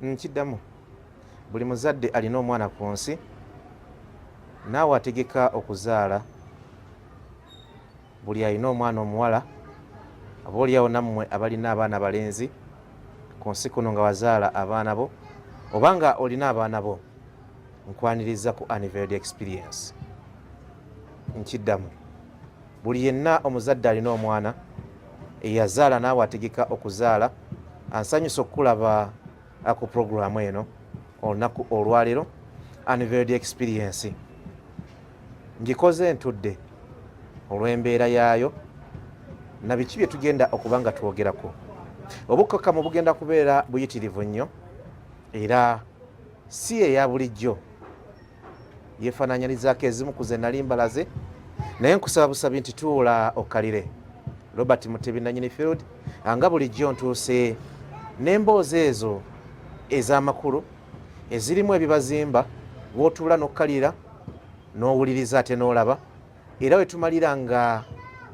Nkiddamu buli muzadde alina omwana ku nsi naawe ategeka okuzaala buli alina omwana omuwala aba oliawo nammwe abalina abaana balenzi ku nsi kuno nga wazaala abaana bo oba nga olina abaana bo nkwaniriza ku Unveiled Experience. Nkiddamu buli yenna omuzadde alina omwana eyazaala naawe ategeka okuzaala ansanyusa okukulaba ku puroguramu eno olunaku olwaleero Unveiled Experience. Ngikoze ntudde olw'embeera yaayo na biki bye tugenda okuba nga twogerako. Obukkakkamu bugenda kubeera buyitirivu nnyo era si eya bulijjo yeefaananyirizaako ezimu ku ze nali mbalaze naye nkusaba busabi nti tuula okkalire. Robert Mutebi nannyini field nga bulijjo ntuuse n'emboozi ezo ez'amakulu ezirimu ebibazimba w'otuula n'okkalira n'owuliriza ate n'olaba era we tumalira nga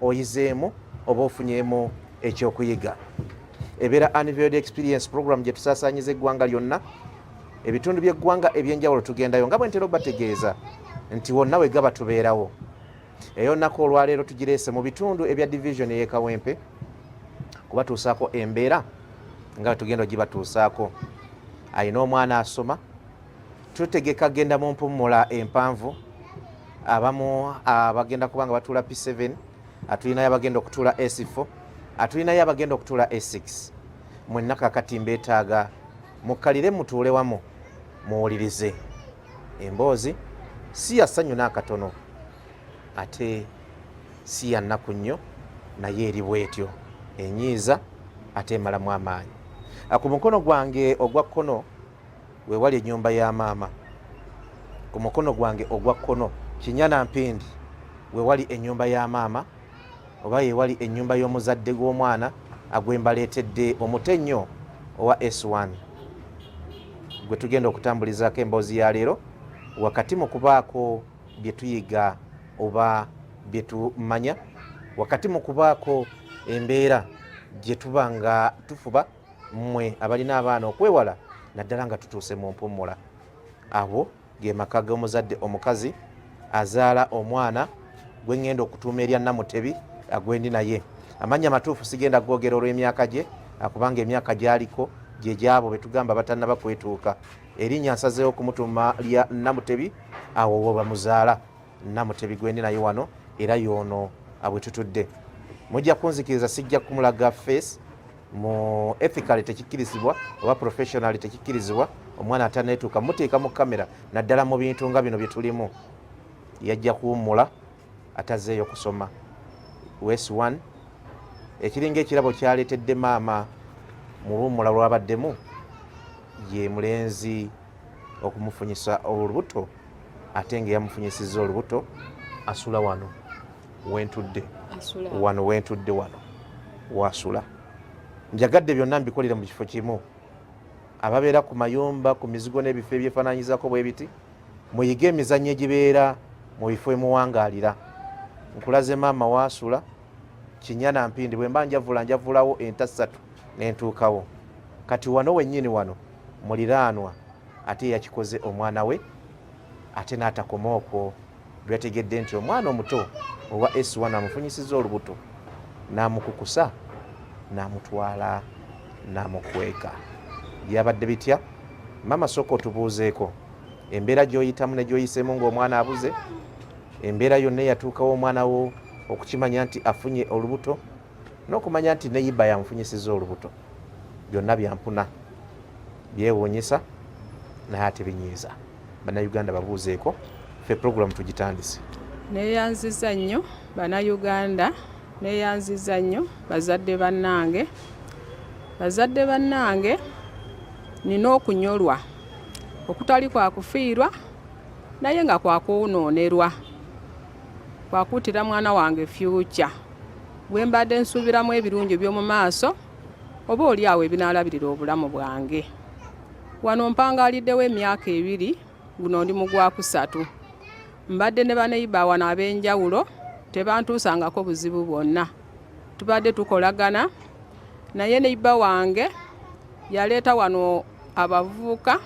oyizeemu oba ofunyeemu ekyokuyiga. Ebeera Unveiled Experience program gye tusaasaanyiza eggwanga lyonna, ebitundu by'eggwanga eby'enjawulo tugendayo nga bwe ntera obategeeza nti wonna we gaba tubeerawo. Eyo nnaku olwaleero tugireese mu bitundu ebya division y'e Kawempe kubatuusaako embeera nga bwe tugenda ogibatuusaako. Alina omwana asoma, tutegeka genda mu mpummula empanvu, abamu abagenda kuba nga batuula P7, atulinayo abagenda okutuula S4, atulinayo abagenda okutuula S6. Mwenna kakati mbeetaaga mukkalire mutuule wamu muwulirize. Emboozi si ya ssanyu n'akatono ate si ya nnaku nnyo naye eri bwetyo enyiiza ate emalamu amaanyi. Ku mukono gwange ogwa kkono we wali ennyumba ya maama, ku mukono gwange ogwa kkono Kinyana Mpindi we wali ennyumba ya maama oba ye wali ennyumba y'omuzadde gw'omwana agwe mbaleetedde omutennyo owa S1 gwe tugenda okutambulizaako emboozi ya leero wakati mu kubaako bye tuyiga oba bye tumanya, wakati mu kubaako embeera gye tuba nga tufuba mmwe abalina abaana okwewala naddala nga tutuuse mu mpummula. Abo ge maka g'omuzadde omukazi azaala omwana gwe ŋŋenda okutuuma erya Namutebi agwendi naye. Amannya matuufu sigenda googera olw'emyaka gye kubanga emyaka gy'aliko gye gy'abo be tugamba batannaba kwetuuka. Erinnya nsazeewo okumutuuma lya Namutebi awo we bamuzaala. Namutebi gwendi naye wano era y'ono bwe tutudde. Mujja kunzikiriza sijja kumulaga face mu ethically tekikkirizibwa oba professionally tekikkirizibwa omwana ataneetuuka muteeka mu kamera naddala mu bintu nga bino bye tulimu. Yajja kuwummula atazeeyo kusoma. S1 ekiringa ekirabo kyaleetedde maama mu luwummula lwabaddemu ye mulenzi okumufunyisa olubuto ate nga yamufunyisizza olubuto asula wano wentudde wano wentudde wano wasula. Njagadde byonna mbikolere mu kifo kimu. Ababeera ku mayumba ku mizigo n'ebifo ebyefaananyizaako bwe biti muyige emizannyo egibeera mu bifo emuwangaalira. Nkulaze maama wasula Kinyana Mpindi bwe mba njavulawo enta 3 n'entuukawo. Kati wano wennyini wano muliraanwa ate yakikoze omwana we ate n'atakoma okwo lwategedde nti omwana omuto owa S1 amufunyisizza olubuto n'amukukusa n'amutwala n'amukweka. Byabadde bitya? Mama sooka otubuuzeeko embeera gy'oyitamu ne gy'oyiseemu ng'omwana abuze, embeera yonna eyatuukawo omwana wo okukimanya nti afunye olubuto n'okumanya nti Neighbour yamufunyisizza olubuto. Byonna byampuna byewuunyisa naye ate binyiiza. Bannayuganda babuuzeeko, ffe puroguramu tugitandise. Neeyanziza nnyo bannayuganda, neeyanziza nnyo bazadde bannange. Bazadde bannange nina okunyolwa okutali kwa kufiirwa naye nga kwa kuwunoonerwa, kwa kuutira mwana wange future bwe mbadde nsuubiramu ebirungi by'omu maaso oba oli awo ebinaalabirira obulamu bwange. Wano mpangaaliddewo emyaka 2, guno ndi mu gwa 3. Mbadde ne baneighbour wano ab'enjawulo tebantuusangako buzibu bwonna. Tubadde tukolagana naye neighbour wange yaleeta wano abavubuka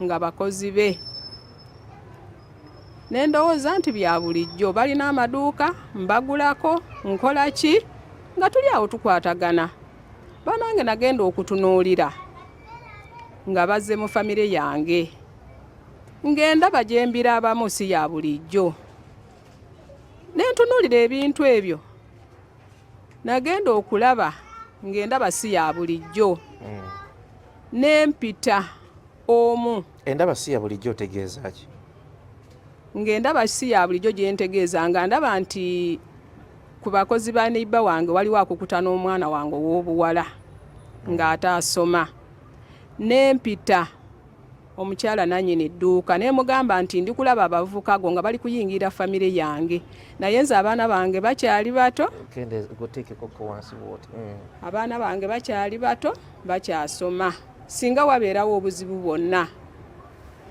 nga bakozi be. Nendowooza nti bya bulijjo balina amaduuka mbagulako nkola ki nga tuli awo tukwatagana. Banange nagenda okutunuulira nga bazze mu famire yange ngenda gyembira abamu si ya bulijjo. Nentunuulira ebintu ebyo nagenda okulaba ng'endaba si ya bulijjo. Nempita omu. Endaba si ya bulijjo otegeeza ki? Ng'endaba si ya bulijjo gye ntegeeza nga ndaba nti ku bakozi ba Neighbour wange waliwo akukuta n'omwana wange ow'obuwala ng'ataasoma. Nempita omukyala nannyini dduuka ne mugamba nti ndi kulaba abavubuka go nga bali kuyingira famire yange, naye nze abaana bange bakyali bato. Abaana bange bakyali bato bakyasoma. Singa wabeerawo obuzibu bwonna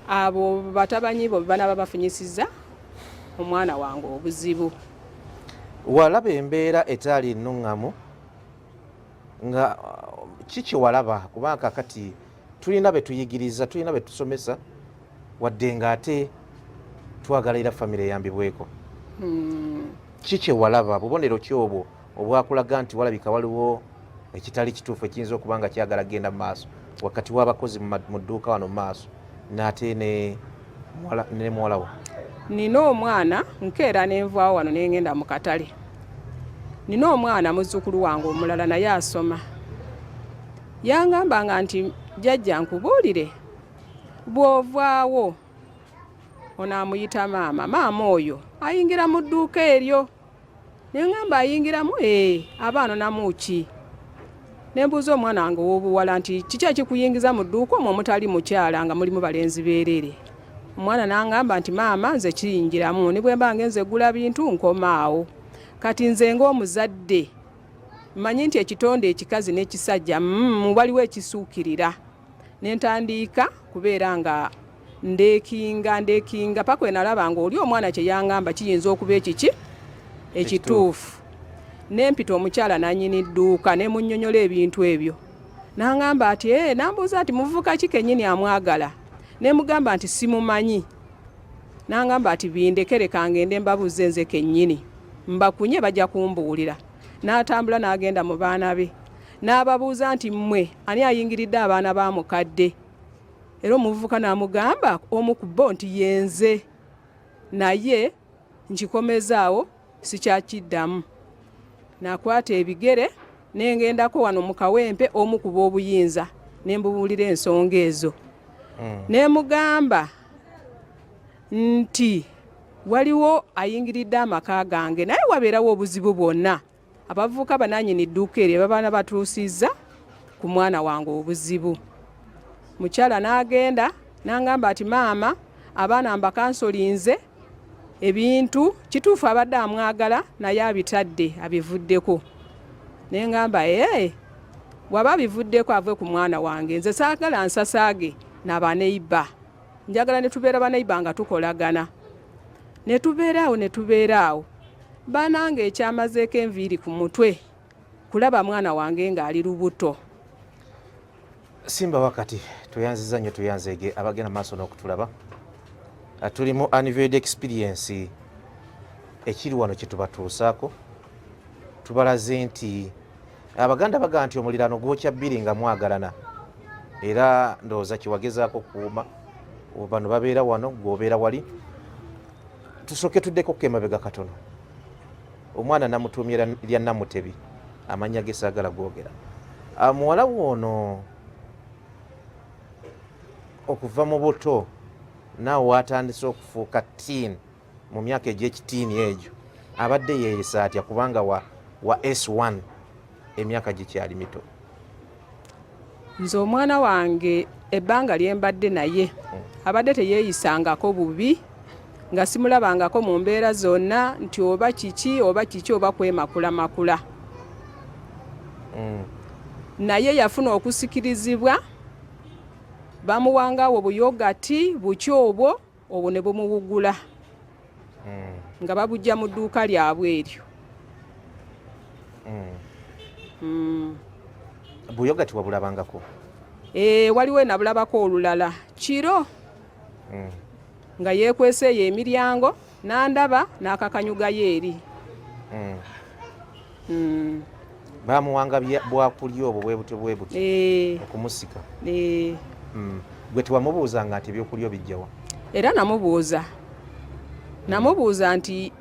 abo batabanyi bo banaba bafunyisizza omwana wange obuzibu. Walaba embeera etaali nnungamu nga kiki walaba kubanga kati tulina be tuyigiriza, tulina be tusomesa wadde ng'ate twagalira famire yambibweko. Kiki walaba bubonero ki obwo obwakulaga nti walabika waliwo ekitali kituufu ekiyinza okuba nga kyagala genda mu maaso wakati w'abakozi mu dduuka wano mu maaso n'ate ne muwala wo? Nina omwana nkeera nenvaawo wano nengenda mu katale. Nina omwana muzzukulu wange omulala naye asoma. Yangambanga nti jjajja nkubuulire, bw'ovaawo onaamuyita maama, maama oyo ayingira mu dduuka eryo. Neŋŋamba ayingiramu abaana namuki. Ne mbuuza omwana wange ow'obuwala nti kiki ekikuyingiza mu dduuka omwo omutali mukyala nga mulimu balenzi beerere? Omwana n'aŋŋamba nti maama nze kiyingiramu, ne bwe mba ngenze gula bintu nkomaawo. Kati nze ng'omuzadde mmanyi nti ekitonde ekikazi n'ekisajja waliwo ekisuukirira. Ne ntandiika kubeera nga ndeekinga paka we nalaba nga oli omwana kye yaŋŋamba kiyinza okuba ekiki ekituufu. Nempita omukyala nannyini dduuka ne munnyonnyola ebintu ebyo. N'aŋŋamba ati nambuuza nti muvubuka ki kennyini amwagala? Ne mugamba nti simumanyi. N'aŋŋamba ati bindekere ka ngende mbabuuze nze kennyini, mbakunye bajja kumbuulira. N'atambula n'agenda mu baana be n'ababuuza nti mmwe ani ayingiridde abaana ba mukadde? Era omuvubuka n'amugamba omu ku bo nti yenze, naye nkikomezaawo sikyakiddamu. Nakwata ebigere nengendako wano mu kawempe omu ku b'obuyinza ne mbubuulira ensonga ezo. Ne mugamba nti waliwo ayingiridde amaka gange naye wabeerawo obuzibu bwonna. Abavubuka banannyini dduuka eryo babaana batuusizza ku mwana wange obuzibu. Mukyala n'agenda n'aŋŋamba ati maama abaana mbakansolinze ebintu kituufu abadde amwagala naye abitadde abivuddeko. Ne ŋŋamba waba abivuddeko ave ku mwana wange, nze saagala nsasaage n'aba Neighbour. Njagala ne tubeera ba Neighbour nga tukolagana. Ne tubeera awo. Banange ekyamazeeko enviiri ku mutwe kulaba mwana wange ng'ali lubuto. Simba wakati tuyanziza nnyo tuyanzeege abagenda maaso n'okutulaba. Tuli mu Unveiled Experience ekiri wano kye tubatuusaako. Tubalaze nti Abaganda baga nti omuliraano gwokya bbiri nga mwagalana. Era ndowooza kiwagezaako kuuma. Bano babeera wano gw'obeera wali. Tusooke tuddeko emabega katono. Omwana namutuumira lya Namutebi, amannya ge saagala googera. Muwala wono okuva mu buto naawe watandise okufuuka teen mu myaka egy'ekitiini egyo abadde yeeyisa atya kubanga wa S1 emyaka gikyali mito? Nze omwana wange ebbanga lye mbadde naye abadde teyeeyisangako bubi nga simulabangako mu mbeera zonna nti oba kiki oba kwemakulamakula. Naye yafuna okusikirizibwa bamuwangaawo buyogati buki obwo ne bumuwugula nga babujja mu dduuka lyabwe eryo. Buyogati wabulabangako? waliwo nabulabako olulala kiro nga yeekwese eyo emiryango n'andaba n'akakanyugayo eri. Bamuwanga bwakulya obwo bwe butyo okumusika. Gwe tewamubuuzanga nti ebyokulya bijjawa? Era namubuuza nti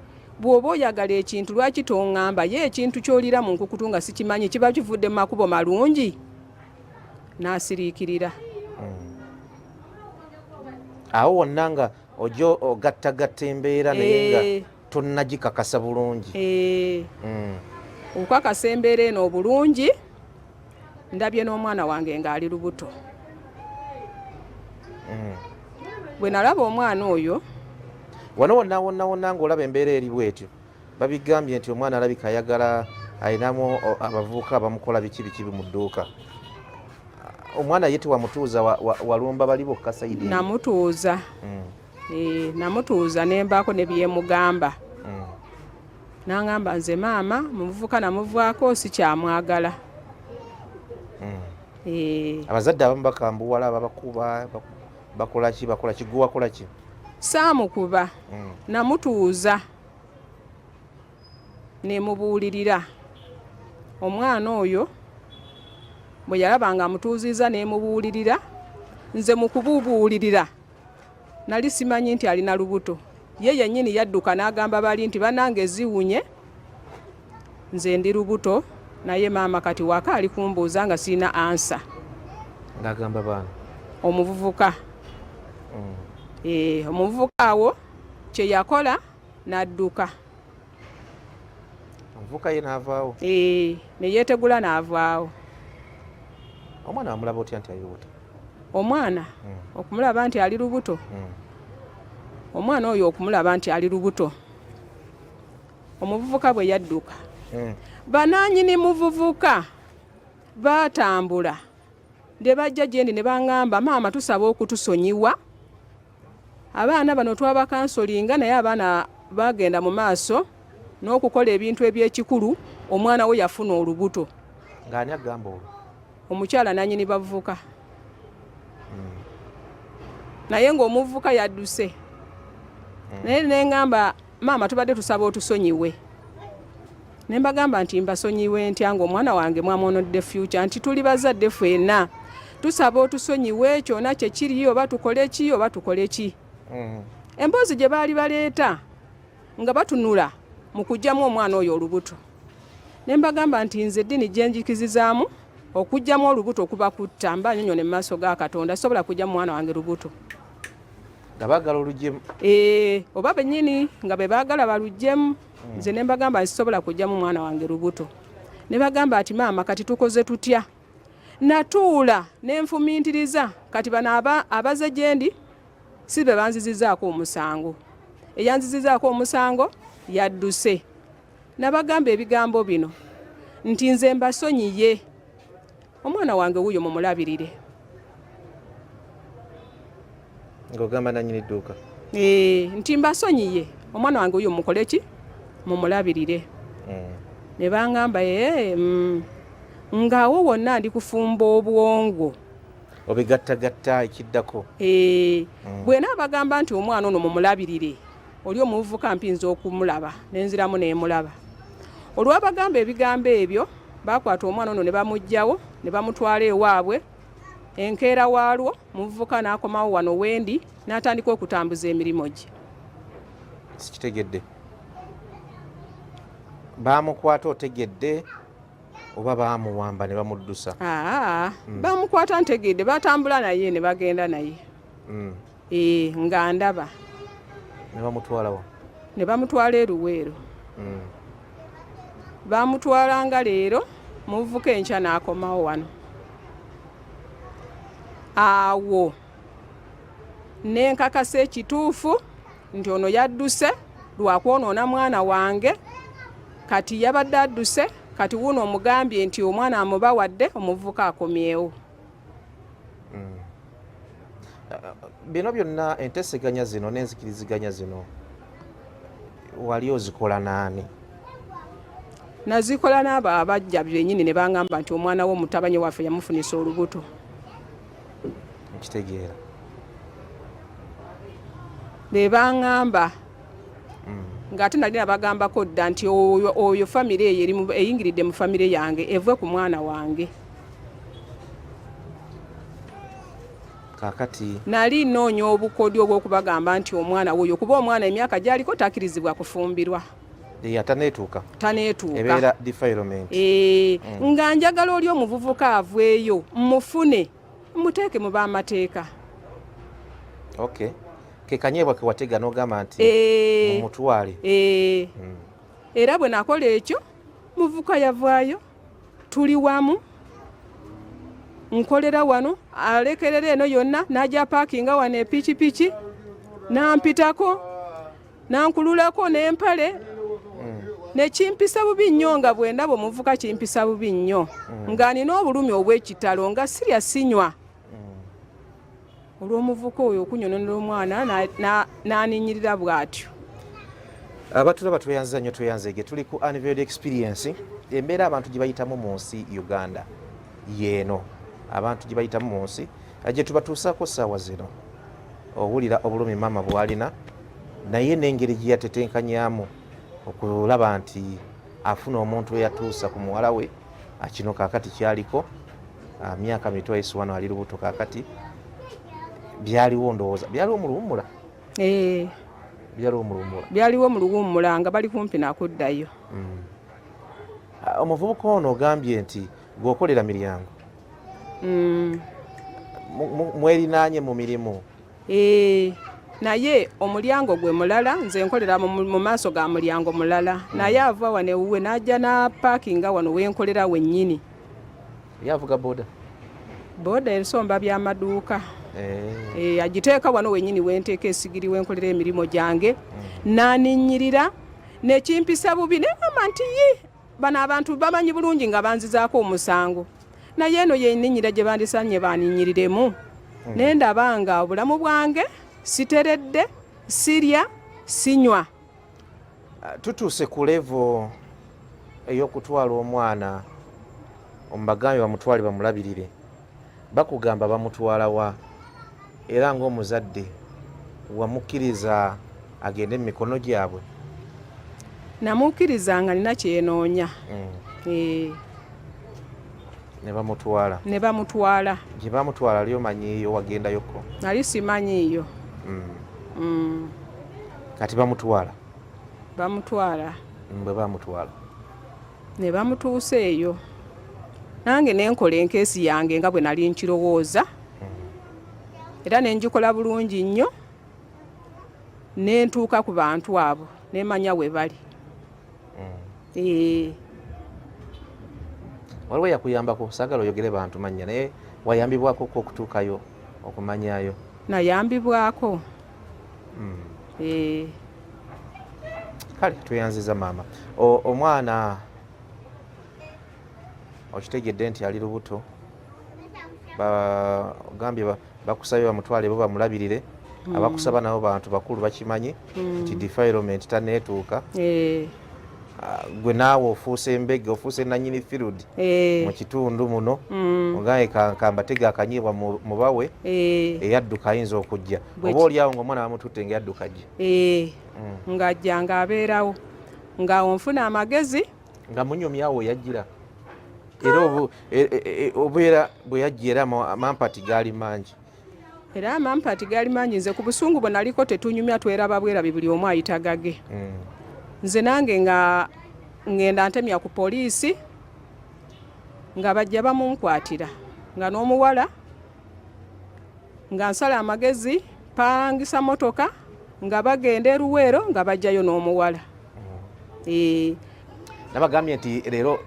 bw'oba oyagala ekintu lwaki toŋŋamba ye ekintu ky'olira mu nkukutu nga sikimanyi kiba kivudde mu makubo malungi? N'asiriikirira. Awo wonna nga ojo ogattagatta embeera naye nga tonnagikakasa bulungi. Okukakasa embeera eno obulungi ndabye n'omwana wange ng'ali lubuto. Bwe nalaba omwana oyo wano wonna ng'olaba embeera eri bwetyo babigambye nti omwana alabika ayagala ayinamu abavubuka abamukola biki mu dduuka. Omwana ye tewamutuuza walumba bali bokka sayidi? Namutuuza. Namutuuza ne mbaako ne byemugamba. N'angamba nze maama muvubuka namuvaako sikyamwagala. Abazadde abamu bakambuwala ababakuba bakola ki gwe wakola ki? Saamukuba. Namutuuza ne mubuulirira. Omwana oyo bwe yalaba nga amutuuzizza ne mubuulirira, nze mu kubuubuulirira nali simanyi nti alina lubuto. Ye yennyini yadduka n'agamba bali nti bannange ziwunye nze ndi lubuto naye maama kati waka ali kumbuuza nga sirina ansa. Ng'agamba baana? Omuvubuka. Omuvubuka awo kye yakola n'adduka. Omuvubuka ye n'avaawo? Ne yeetegula n'avaawo. Omwana wamulaba otya nti ali lubuto? Omwana okumulaba nti ali lubuto? Omwana oyo okumulaba nti ali lubuto, omuvubuka bwe yadduka, banaanyini muvubuka baatambula ne bajja gyendi ne baŋŋamba maama tusaba okutusonyiwa. Abaana bano twabakansolinga naye abaana bagenda mu maaso n'okukola ebintu eby'ekikulu, omwana we yafuna olubuto. Ng'ani agamba olwo? Omukyala nannyini bavubuka. Naye ng'omuvubuka yadduse. Naye neŋŋamba maama tubadde tusaba otusonyiwe. Ne mbagamba nti mbasonyiwe ntya ng'omwana wange mwamwonodde future, nti tuli bazadde ffenna tusaba otusonyiwe kyonna kye kiri oba tukole ki oba tukole ki. Emboozi gye baali baleeta nga batunula mu kuggyamu omwana oyo olubuto. Ne mbagamba nti nze eddiini gye njikizizaamu okuggyamu olubuto kuba kutta, mba nnyonnyone mu maaso ga Katonda sobola kuggyamu mwana wange lubuto. Nga baagala olugyemu? Oba bennyini nga be baagala baluggyemu. Nze ne mbagamba sisobola kuggyamu mwana wange lubuto. Ne bagamba ati maama kati tukoze tutya? Natuula ne nfumiintiriza kati bano abaze gyendi si be banzizizaako omusango. Eyanzizizaako omusango yadduse. Nabagamba ebigambo bino nti nze mbasonyiye, omwana wange wuuyo mumulabirire. Ng'ogamba nannyini dduuka? Nti mbasonyiye, omwana wange wuuyo mukole ki? Mumulabirire. Ne baŋŋamba ng'awo wonna ndi kufumba obwongo. Obigattagatta ekiddako? Bwe naabagamba nti omwana ono mumulabirire, oli omuvubuka mpinza okumulaba nenziramu neemulaba. Olwabagamba ebigambo ebyo bakwata omwana ono ne bamuggyawo ne bamutwala ewaabwe. Enkeera waalwo muvubuka n'akomawo wano wendi n'atandika okutambuza emirimu gye. Sikitegedde. Baamukwata otegedde oba baamuwamba ne bamuddusa? Baamukwata ntegedde, batambula naye ne bagenda naye. Nga ndaba. Ne bamutwala wa? Ne bamutwala eruweero. Baamutwalanga leero muvubuka enkya n'akomawo wano. Awo nenkakasa ekituufu nti ono yadduse lwakwonoona mwana wange, kati yabadde adduse, kati wuno omugambye nti omwana amubawadde, omuvubuka akomyewo. Bino byonna enteseganya zino n'enzikiriziganya zino wali ozikola naani? Nazikola n'abo abajja bennyini ne baŋŋamba nti omwana wo mutabani waffe yamufunisa olubuto. kitegeera be baŋŋamba ng'ate nali nabagambako dda nti oyo famire eyo eyingiridde mu famire yange evwe ku mwana wange. kaakati nali noonya obukodyo obw'okubagamba nti omwana woyo kuba omwana emyaka gy'aliko takkirizibwa kufumbirwa. taneetuuka ebeera defilement. Nga njagala oli omuvubuka avweeyo mufune muteeke mu b'amateeka. Okay. Ke kanyeebwa ke watega n'ogamba nti mumutwale. Era bwe nakola ekyo muvubuka yavaayo tuli wamu nkolera wano alekerera eno yonna n'ajja paakinga wano epikipiki nampitako nankululako n'empale nekimpisa bubi nnyo nga bwe ndaba omuvubuka kimpisa bubi nnyo nga nina obulumi obw'ekitalo nga sirya sinywa olw'omuvubuka oyo okunyononera omwana n'aninnyirira bw'atyo. Abatulaba tweyanza nnyo tweyanzege tuli ku Unveiled Experience embeera abantu gye bayitamu mu nsi Uganda yeeno abantu gye bayitamu mu nsi gye tubatuusaako ssaawa zino owulira obulumi maama bw'alina naye n'engeri gye yatetenkanyaamu okulaba nti afuna omuntu eyatuusa ku muwala we kino kaakati kyaliko myaka mito wano ali lubuto kaakati byaliwo ndowooza byaliwo mu luwummula byaliwo mu luwummula nga bali kumpi nakuddayo. Omuvubuka ono ogambye nti gwokolera miryango mwerinaanye mu mirimu. Naye omulyango gwe mulala nze nkolera mu maaso ga mulyango mulala naye ava wano ewuwe n'ajja n'apaakinga wano wenkolera wennyini. Yavuga boda ensomba by'amaduuka agiteeka wano wennyini wenteeka esigiri wenkolera emirimu gyange n'aninnyirira nekimpisa bubi negamba nti bano abantu bamanyi bulungi nga banzizaako omusango naye eno yeninnyira gye bandisanye baninyiriremu nendaba nga obulamu bwange siteredde sirya sinywa. Tutuuse ku levo ey'okutwala omwana omubagambe bamutwale bamulabirire bakugamba bamutwala wa era ng'omuzadde wamukkiriza agende mu mikono gyabwe? Namukkiriza nga nina kyenoonya. Ne bamutwala gye bamutwala ali omanyiiyo wagendayoko? Nali simanyiiyo. Kati bamutwala bwe bamutwala ne bamutuusa eyo nange nenkola enkeesi yange nga bwe nali nkirowooza era nenjikola bulungi nnyo nentuuka ku bantu abo nemanya we bali. Waliwo yakuyambako saagala oyogere bantu mannya naye wayambibwako okutuukayo okumanyayo? Nayambibwako. Kale tweyanziza maama. Omwana okitegedde nti ali lubuto bagambye bakusabye bamutwale bo bamulabirire abakusaba nabo bantu bakulu bakimanyi nti defilement taneetuuka. Gwe naawe ofuuse embege ofuuse nanyini field mu kitundu muno ogaye kambatega akanyiibwa mubawe eyadduka ayinza okujja oba oliawo ngaomwana bamututte ngaeyadduka gye ng'ajja ng'abeerawo nga onfuna amagezi nga munyumyawo yajjira era obeera bwe yajja era amampati gaali mangi. Era amampati gaali mangi nze ku busungu bwe naliko tetunyumya tweraba bwerabi buli omu ayita gage. Nze nange nga ngenda ntemya ku poliisi nga bajja bamunkwatira nga n'omuwala nga nsala amagezi pangisa motoka nga bagenda eruweero nga bajjayo n'omuwala. Nabagambye nti leero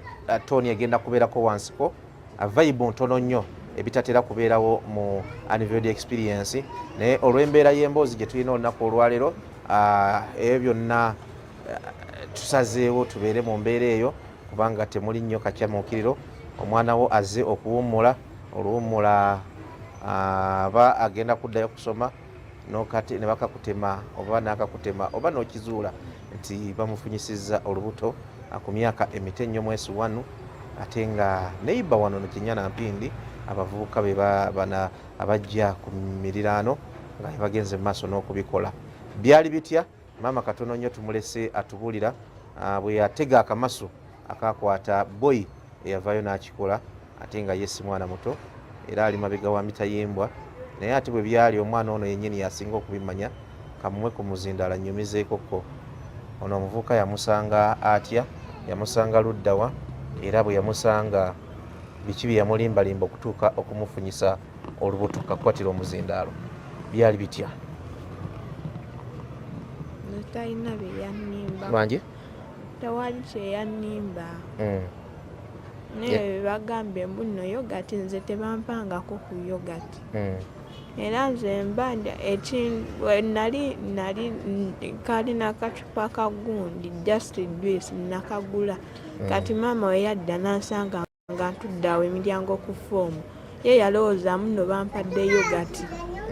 Tony egenda kubeerako wansiko vibe ntono nnyo ebitatera kubeerawo mu Unveiled Experience naye olw'embeera y'emboozi gye tulina olunaku olwaleero ebyo byonna tusazeewo tubeere mu mbeera eyo kubanga temuli nnyo kakyamuukiriro. Omwana wo azze okuwummula oluwummula aba agenda kuddayo kusoma nokati ne bakakutema oba nakakutema oba n'okizuula nti bamufunyisizza olubuto ku myaka emito ennyo mwezi wano ate nga Neighbour wano Kinyana Mpindi abavubuka be bana abajja ku miriraano nga bagenze mu maaso n'okubikola. Byali bitya? Maama katono nnyo tumulese atubuulira bwe yatega akamasu akakwata boyi eyavaayo n'akikola ate nga ye si mwana muto era ali mabega wa mita yembwa, naye ate bwe byali omwana ono yennyini yasinga okubimanya. Kamumwe ku muzindaala nnyumizeekokko. Ono omuvubuka yamusanga atya? Yamusanga luddawa era bwe yamusanga biki bye yamulimbalimba okutuuka okumufunyisa olubuto kakwatira omuzindaalo? Byali bitya? Talina bye yannimba. Lwanje? Tewali kye yannimba. Naye bagambye mbu nno yogati nze tebampangako ku yogati. Era nze mbanja nali kalina kacupa kagundi just juice nakagula. Kati maama we yadda n'ansanga nga ntudde awo emiryango ku foomu. Ye yalowooza muno bampadde yogati.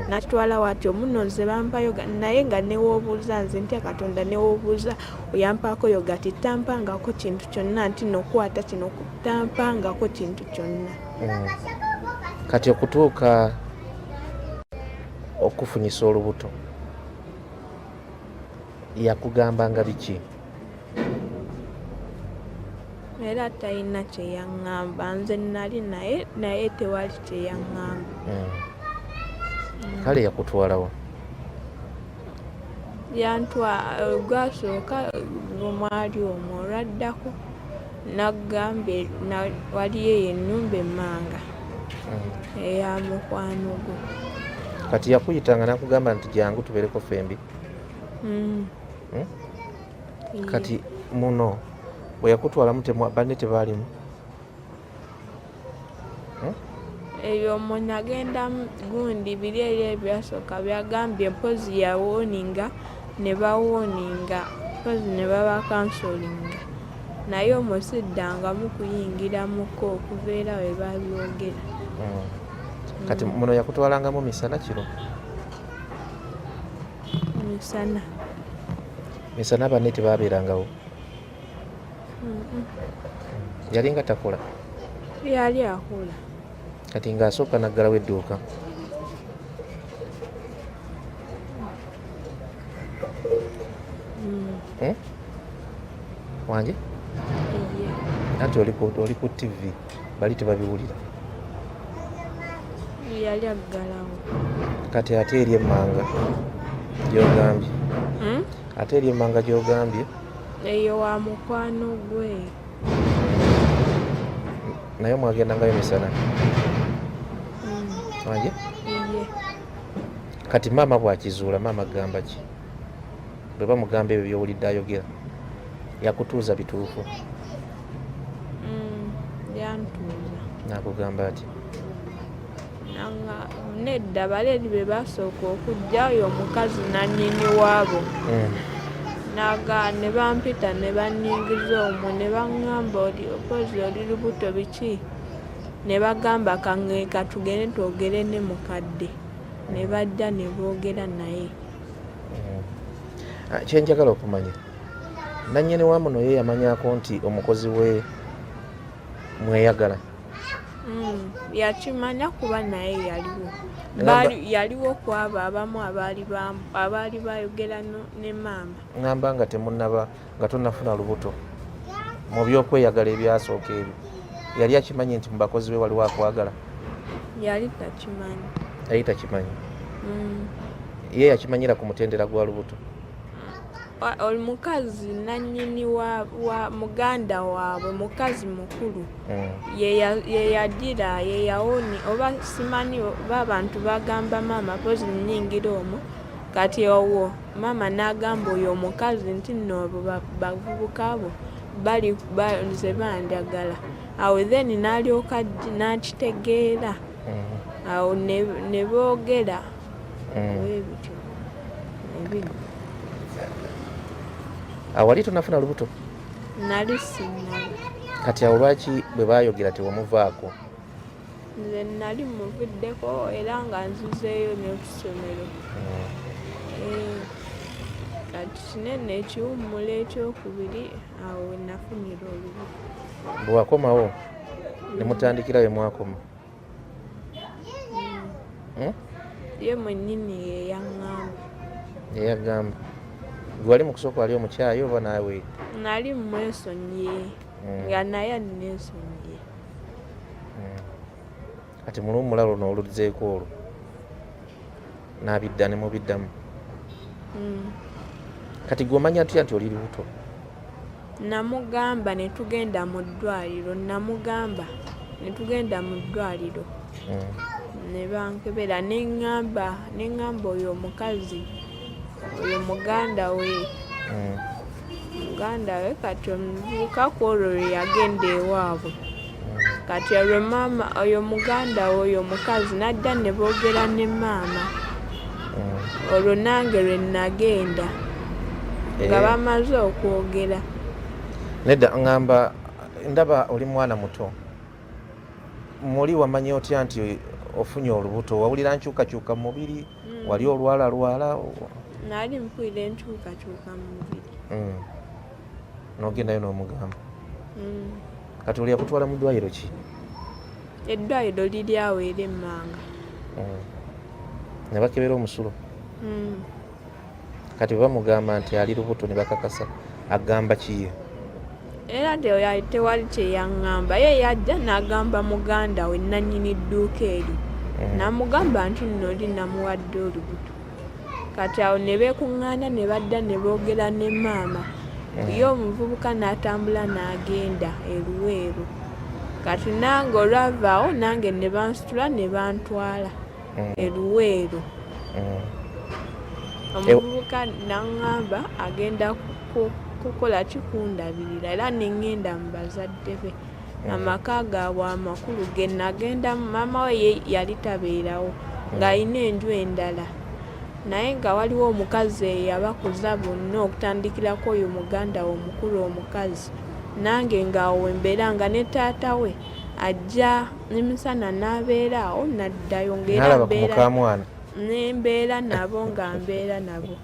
Nakitwala watyo muno nze bampa yogati, naye nga newoobuuza nze ntya Katonda newoobuuza oyampako yogati tampangako kintu kyonna nti nokwata kino tampangako kintu kyonna. Kati okutuuka okufunyisa olubuto yakugambanga biki? Era talina kye yaŋŋamba, nze nali naye tewali kye yaŋŋamba. Kale yakutwalawo? Gwasooka omwali omwo olwaddako naggambye waliyo ennumba emmanga eya mukwano gwe. Kati yakuyitanga nakugamba nti jangu tubeereko fembi? Kati muno bwe yakutwalamu banne tebaalimu? Ebyo omwo nagenda gundi biri eri ebyasooka byagambye mpozi yawooninga ne bawooninga mpozi ne baba kansolinga, naye omwo siddangamu kuyingiramuko okuveera we babyogera. Kati muno yakutwalangamu misana kiro? Misana banne tebabeerangawo? Yali nga takola? Yali akola. Kati ng'asooka naggalawo edduuka? Wanje? Anti oli ku TV bali tebabiwulira. Yali aggalawo. Kati ate eri emmanga gy'ogambye? Ate eri emmanga gy'ogambye? Eyo wa mukwano gwe. Naye mwagendangayo misana? Wanje? Kati maama bw'akizuula maama agamba ki? Bwe bamugamba ebyo by'owulidde ayogera yakutuuza bituufu? Yantuuza. Nakugamba ati? Nedda baleeri be basooka okujjayo omukazi nannyini waabo ne bampita ne banningiza omwo ne baŋŋamba opozi oli lubuto biki, ne bagamba kaŋŋeeka tugende twogere ne mukadde, ne bajja ne boogera naye. Kye njagala okumanya, nannyini wa muno ye yamanyako nti omukozi we mweyagala? Yakimanya kuba naye yaliwo. Yaliwo ku abo abamu abaali bayogera ne maama. Ngamba nga temunnaba nga tonnafuna lubuto mu by'okweyagala ebyasooka ebyo, yali akimanyi nti mu bakozi be waliwo akwagala? Yali takimanyi. Yali takimanyi? Ye yakimanyira ku mutendera gwa lubuto? Omukazi nannyini wa muganda waabwe, mukazi mukulu ye yagira ye yawoni, oba simanyi oba abantu bagamba maama pozi nnyingira omwo. Kati owo maama n'agamba oyo omukazi nti nno abo bavubuka abo nze bandagala. Awo then n'alyoka n'akitegeera, awo ne boogera ebityo ebigwo. Awali tonafuna lubuto? Nali sinnaba. Kati awo lwaki bwe baayogera tewamuvaako? Nze nali muvuddeko era nga nzizeeyo n'okusomero. Kati kinene ekiwummula ekyokubiri awo we nafunira olubuto. Bwe wakomawo ne mutandikira we mwakoma? ye mwennyini yeyaŋŋamba. Yeyagamba gwali mu kusooka wali omukyayi oba naawe? Nali mwesonyiye nga naye neesonyiye. Kati mu luwummula luno oluzzeeko olwo n'abidda ne mubiddamu. Kati gwe omanya tutya nti oli lubuto? Namugamba ne tugenda mu ddwaliro, ne bankebera neŋŋamba oyo omukazi oyo muganda we kati omuvubuka ku olwo lwe yagenda ewaabwe. Kati olwo maama oyo muganda we oyo omukazi n'adda ne boogera ne maama. Olwo nange lwe nagenda nga bamaze okwogera. Nedda ngamba ndaba oli mwana muto. Muli wamanya otya nti ofunye olubuto? Wawulira nkyukakyuka mu mubiri? Wali olwalalwala? Nali mpulira enkyukakyuka mu mubiri. N'ogendayo n'omugamba? Kati oli yakutwala mu ddwaliro ki? Eddwaliro liri awo era emmanga. Ne bakebera omusulo? Kati bwe bamugamba nti ali lubuto ne bakakasa agamba kiye? Era tewali kyeyaŋŋamba, ye yajja n'agamba muganda we nannyini dduuka eri. N'amugamba nti nno oli namuwadde olubuto. Kati awo ne beekuŋŋaana ne badda ne boogera ne maama. Ye omuvubuka n'atambula n'agenda eruweero. Kati nange olwavaawo nange ne bansitula ne bantwala eruweero. Omuvubuka n'aŋŋamba agenda kukola kikundabirira era neŋŋenda mu bazadde be. Amaka gaabwe amakulu ge nagenda maama we yali tabeerawo ng'alina enju endala. Naye nga waliwo omukazi eyabakuza bonna okutandikirako oyo muganda we omukulu omukazi. Nange ng'awo mbeera nga ne taata we ajja emisana n'abeera awo n'addayo ng'era mbeera nabo nga mbeera nabo.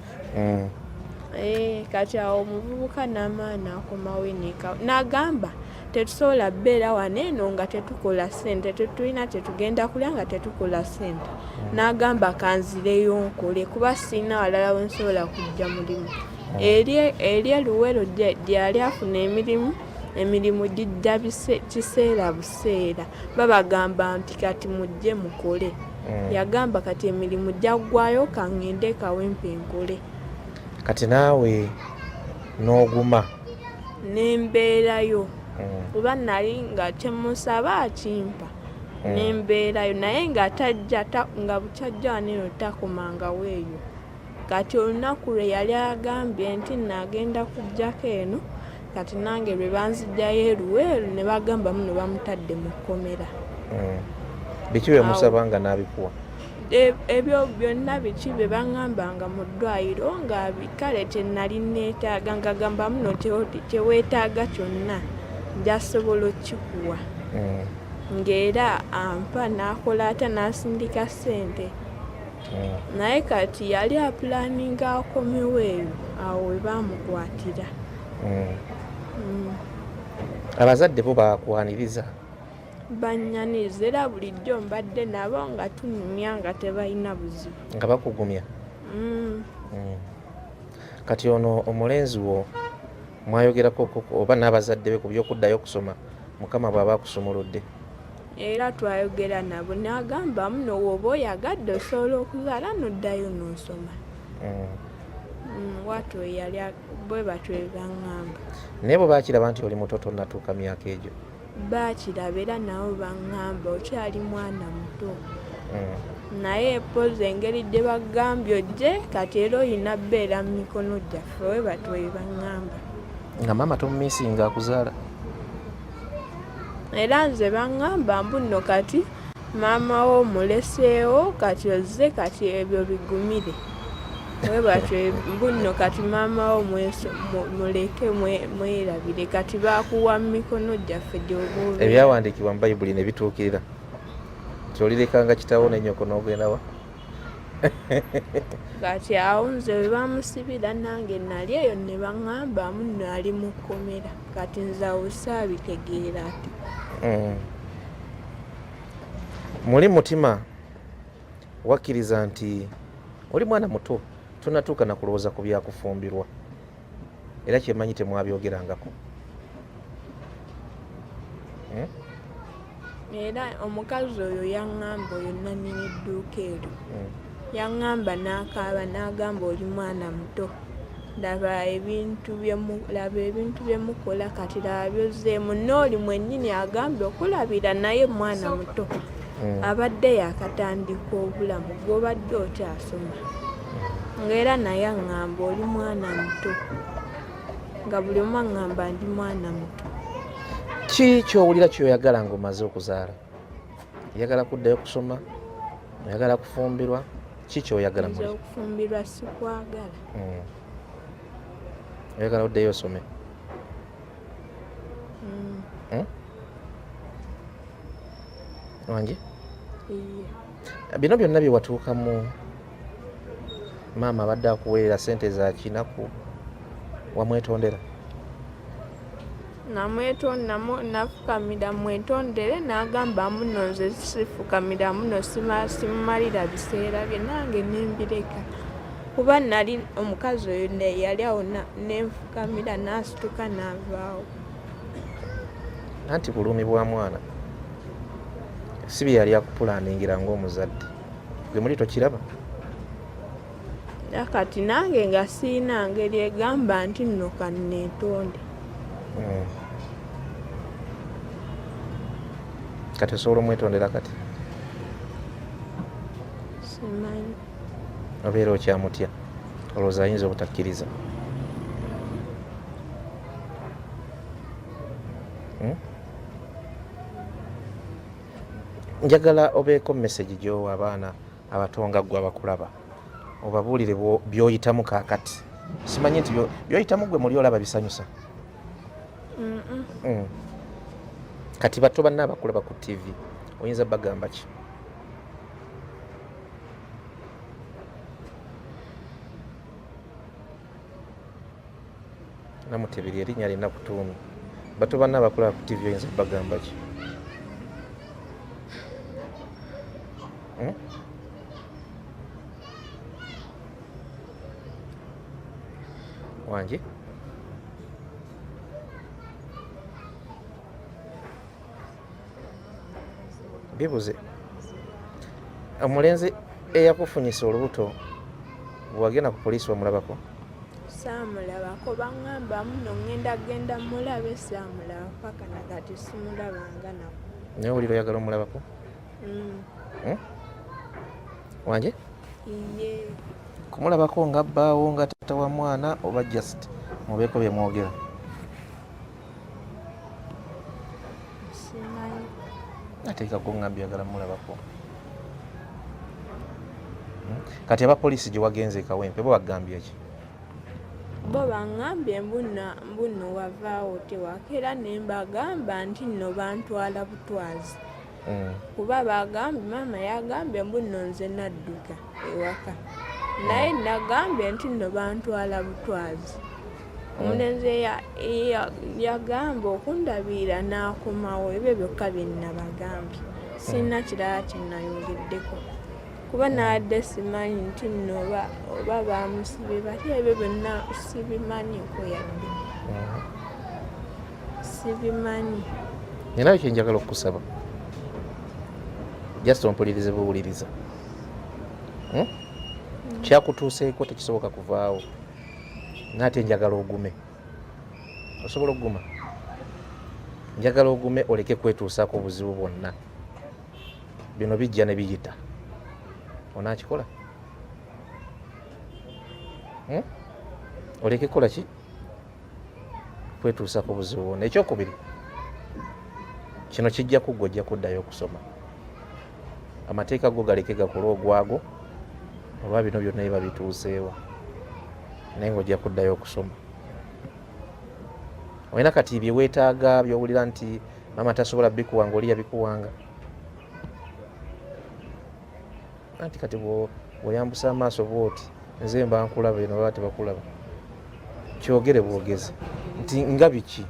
Kati awo omuvubuka n'amaa n'akomawo n'agamba tetusobola bbeera wano eno nga tetukola ssente, tetulina tetugenda kulya nga tetukola ssente. N'agamba kanzireyo nkole kuba sirina walala we nsobola kujja mulimu. Eri eluweero gyali afuna emirimu gijja kiseera buseera. Babagamba nti kati mujje mukole. Yagamba kati emirimu gyaggwayo kaŋŋende kawempe nkole. Kati naawe n'oguma? Nembeerayo kuba nali nga kyemusaba akimpa. Nembeerayo naye nga tajja nga bukyajja waneeno takomangawo eyo. Kati olunaku lwe yali agambye nti nagenda kujjako eno, kati nange lwe banzijjayo eruweero ne bagamba muno bamutadde mu kkomera. Biki bye musaba nga n'abikuwa? Ebyo byonna biki bye baŋŋambanga mu ddwaliro nga kale kye nali neetaaga nga gamba muno kye weetaaga kyonna njasobola okkikuwa. Ng'era ampa n'akola ate n'asindika ssente. Naye kati yali apulaninga akomewo eyo awo we baamukwatira. Abazadde bo bakwaniriza? Bannyaniriza era bulijjo mbadde nabo nga tunyumya nga tebalina buzibu. Nga bakugumya? Kati ono omulenzi wo mwayogerako oba n'abazadde be ku by'okuddayo okusoma Mukama bw'aba akusumuludde? Era twayogera nabo n'agamba muno woba oyagadde osobola okuzaala n'oddayo n'osoma. Watyo yali bwe batyo baŋŋamba. Naye bwe baakiraba nti oli muto tonnatuuka myaka egyo? Baakiraba era nabo baŋŋamba okyali mwana muto. Naye pozi engeri gye bagambye ojje kati era oyina bbeera mu mikono gyaffe bwe batyo baŋŋamba. Nga maama tomumiisinga akuzaala? Era nze baŋŋamba mbuno kati maama wo muleseewo kati ozze kati ebyo bigumire. Bwe batyo mbuno kati maama wo muleke mwerabire kati baakuwa mu mikono gyaffe gy'oba. Ebyawandiikibwa mu Bayibuli ne bituukirira? Kyolireka nga kitaawo ne nnyoko n'ogenda wa? Kati awo nze bwe bamusibira nange nali eyo ne baŋŋamba muno ali mu kkomera. Kati nze awo saabitegeera ati. Muli mutima wakkiriza nti oli mwana muto tonatuuka na kulowooza ku byakufumbirwa era kyemanyi temwabyogerangako. Era omukazi oyo yaŋŋamba oyo nannyini dduuka eryo yaŋŋamba n'akaaba n'agamba oli mwana muto laba ebintu bye mukola kati laba byozzeemu n'oli mwennyini agambye okulabira naye mwana muto abadde yakatandika obulamu gw'obadde okyasoma ng'era naye aŋŋamba oli mwana muto nga buli omu aŋŋamba ndi mwana muto. Ki kyowulira kyoyagala ng'omaze okuzaala? Oyagala kuddayo kusoma? Oyagala kufumbirwa? Ki kyoyagala? Nze okufumbirwa sikwagala. Oyagala oddeyo osome? Wange? Bino byonna bye watuukamu maama abadde akuweerera ssente za kinaku wamwetondera? Nafukamira mwetondere n'agamba muno nze sifukamira muno simumalira biseera bye nange nembireka kuba nali omukazi oyo yali awo nenfukamira n'asituka n'avaawo. Anti bulumi bwa mwana si bye yali akupulaningira ng'omuzadde gwe muli tokiraba? Kati nange nga siina ngeri egamba nti nno kanneetonde. Kati osobola omwetondera kati? Simanyi. Obeera okyamutya olowooza ayinza obutakkiriza? Njagala obeeko message gy'owa abaana abato nga ggwe abakulaba obabuulire by'oyitamu kaakati. Simanyi nti by'oyitamu ggwe muli olaba bisanyusa. Kati bato banna abakulaba ku TV oyinza bagamba ki? Namutebera erinnya alina kutuumi. Bato banna abakulaba ku TV oyinza bagamba ki? Wange? Bibuze. Omulenzi eyakufunyisa olubuto bwagenda ku poliisi wamulabako? Saamulabako baŋŋamba muno ŋŋenda mulabe saamulaba paka nakati simulabanga nako. Naye olira oyagala omulabako? Wange? Iye. Kumulabako nga bbaawo nga tata wa mwana oba just mubeeko bye mwogera? Simanyi. Ateeka kuŋŋambye oyagala mulabako. Kati abapoliisi gye wagenze Kawempe bo bagambye ki? Bo baŋŋambye mbuno wavaawo tewaka era ne mbagamba nti nno bantwala butwazi. Kuba bagambye maama yagambye mbuno nze nadduka ewaka naye nagambye nti nno bantwala butwazi. Omulenzi yagamba okundabira n'akomawo ebyo byokka bye nnabagambye. Sirina kirala kye nayogeddeko kuba naadde simanyi nti nno oba bamusibye bati ebyo byonna sibimanyiko yadde. Sibimanyi. Ninayo kye njagala okukusaba. Just ompulirize buwuliriza. Kyakutuuseeko tekisoboka kuvaawo. Naate njagala ogume. Osobola okuguma? Njagala ogume oleke kwetuusaako obuzibu bwonna. Bino bijja ne biyita. Onaakikola? Oleke kukola ki? Kwetuusaako obuzibu bwonna. Ekyokubiri, kino kijja kuggwa ojja kuddayo okusoma. Amateeka go galeke gakola ogwago olwa bino byonna biba bituuseewo naye ng'ojja kuddayo okusoma. Olina kati bye weetaaga by'owulira nti maama tasobola bikuwanga oli yabikuwanga. Anti kati bw'oyambusa amaaso bw'oti nze mba nkulaba eno baba tebakulaba. Kyogere bwogezi nti nga biki?